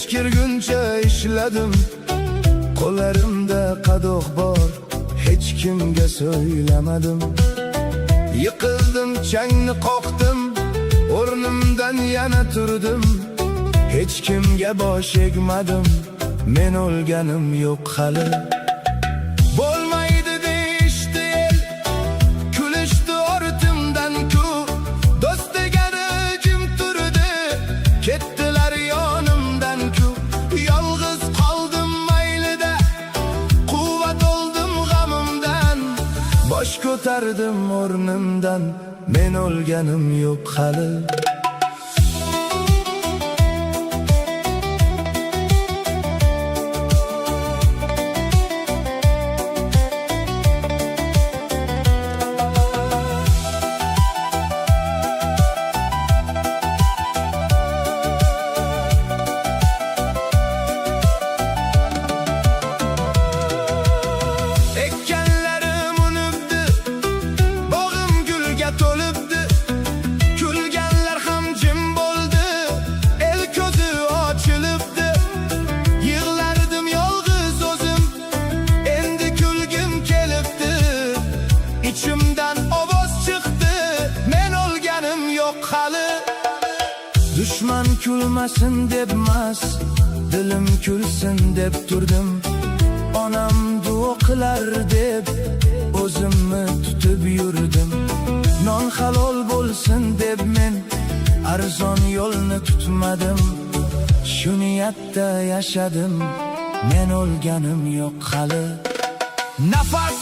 Kech kirguncha ishladim, qo'llarimda qadoq bor, hech kimga so'ylamadim. Yiqildim, changni qoqdim, o'rnimdan yana turdim. Hech kimga bosh egmadim, men o'lganim yo'q hali. Bo'lmaydi deyishdi el, kulishdi ortimdan ku. Do'st degani jim turdi, ketdilar yonimdan ku. Yolg'iz qoldim maylida, quvvat oldim g'amimdan. Bosh ko'tardim o'rnimdan, men o'lganim yo'q hali. İçimden ovoz çıktı, men o'lganim yo'q hali. Düşman kulmasin debmas, dilim kulsin deb turdim. Onam duo qilar deb o'zimni tutib yurdim. Non halol bo'lsin deb men arzon yo'lni tutmadim. Shu niyatda yashadim, men o'lganim yo'q hali. Nafas